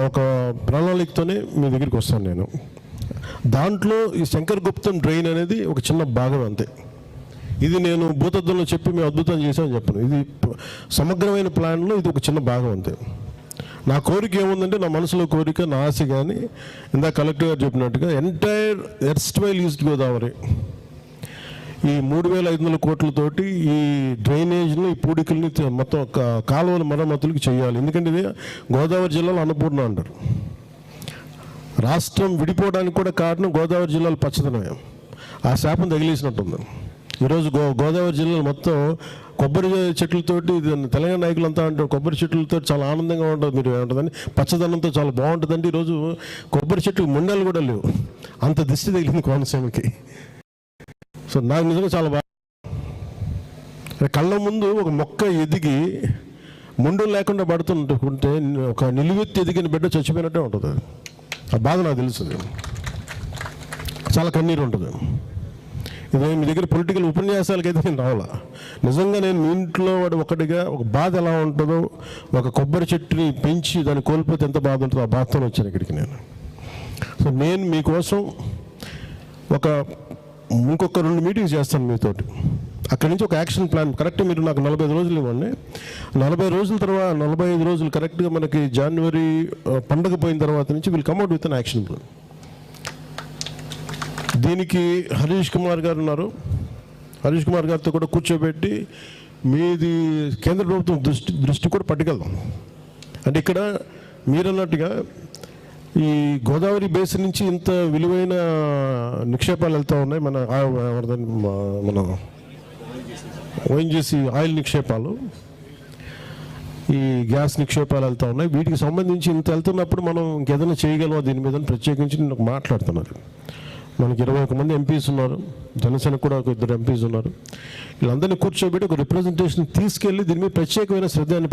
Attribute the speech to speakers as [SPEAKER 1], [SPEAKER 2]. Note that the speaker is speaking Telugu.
[SPEAKER 1] ఒక ప్రణాళికతోనే మీ దగ్గరికి వస్తాను నేను. దాంట్లో ఈ శంకర్ గుప్తం డ్రైన్ అనేది ఒక చిన్న భాగం అంతే. ఇది నేను భూతద్దంలో చెప్పి మేము అద్భుతం చేసామని చెప్పను. ఇది సమగ్రమైన ప్లాన్లో ఇది ఒక చిన్న భాగం అంతే. నా కోరిక ఏముందంటే, నా మనసులో కోరిక, నా ఆశ కానీ ఇందాక కలెక్టర్ గారు చెప్పినట్టుగా ఎంటైర్ ఎర్స్ట్వైల్ ఈస్ట్ గోదావరి ఈ 3,500 కోట్లతోటి ఈ డ్రైనేజ్ని, ఈ పూడికల్ని మొత్తం కాలువల మరమ్మతులకి చేయాలి. ఎందుకంటే ఇది గోదావరి జిల్లాలో అన్నపూర్ణ అంటారు. రాష్ట్రం విడిపోవడానికి కూడా కారణం గోదావరి జిల్లాలో పచ్చదనమే. ఆ శాపం తగిలేసినట్టుంది. ఈరోజు గోదావరి జిల్లాలో మొత్తం కొబ్బరి చెట్లతోటి, తెలంగాణ నాయకులంతా అంటారు కొబ్బరి చెట్లతో చాలా ఆనందంగా ఉంటుంది, మీరు ఏమంటుందని పచ్చదనంతో చాలా బాగుంటుందంటే ఈరోజు కొబ్బరి చెట్లు ముండలు కూడా లేవు. అంత దిష్టి తగిలింది కోనసీమకి. సో నాకు నిజంగా చాలా బాగా, కళ్ళ ముందు ఒక మొక్క ఎదిగి ముండులు లేకుండా పడుతుంటే ఒక నిలువెత్తి ఎదిగిన బిడ్డ చచ్చిపోయినట్టే ఉంటుంది. ఆ బాధ నాకు తెలుస్తుంది. చాలా కన్నీరు ఉంటుంది. ఇదే మీ దగ్గర పొలిటికల్ ఉపన్యాసాలకైతే నేను రావాలా. నిజంగా నేను మీ ఇంట్లో వాడు ఒకటిగా ఒక బాధ ఎలా ఉంటుందో, ఒక కొబ్బరి చెట్టుని పెంచి దాన్ని కోల్పోతే ఎంత బాధ ఉంటుందో ఆ బాధతో వచ్చాను ఇక్కడికి నేను. సో నేను మీకోసం ఇంకొక 2 మీటింగ్స్ చేస్తాను మీతోటి. అక్కడి నుంచి ఒక యాక్షన్ ప్లాన్ కరెక్ట్ మీరు నాకు 45 రోజులు ఇవ్వండి. 40 రోజుల తర్వాత 45 రోజులు కరెక్ట్గా మనకి జనవరి పండగ పోయిన తర్వాత నుంచి will come out with an action plan. దీనికి హరీష్ కుమార్ గారు ఉన్నారు. హరీష్ కుమార్ గారితో కూడా కూర్చోబెట్టి మీది కేంద్ర ప్రభుత్వం దృష్టి కూడా పట్టుకెళ్దాం. అంటే ఇక్కడ మీరన్నట్టుగా ఈ గోదావరి బేసిన్ నుంచి ఇంత విలువైన నిక్షేపాలు వెళ్తూ ఉన్నాయి. మన ఓఎన్జీసీ ఆయిల్ నిక్షేపాలు, ఈ గ్యాస్ నిక్షేపాలు వెళ్తూ ఉన్నాయి. వీటికి సంబంధించి ఇంత వెళ్తున్నప్పుడు మనం ఇంకేదైనా చేయగలమా దీని మీద ప్రత్యేకించి నేను మాట్లాడుతున్నారు. మనకి 21 మంది ఎంపీస్ ఉన్నారు, జనసేనకు కూడా ఒక 2 ఎంపీస్ ఉన్నారు. వీళ్ళందరినీ కూర్చోబెట్టి ఒక రిప్రజెంటేషన్ తీసుకెళ్ళి దీని మీద ప్రత్యేకమైన శ్రద్ధ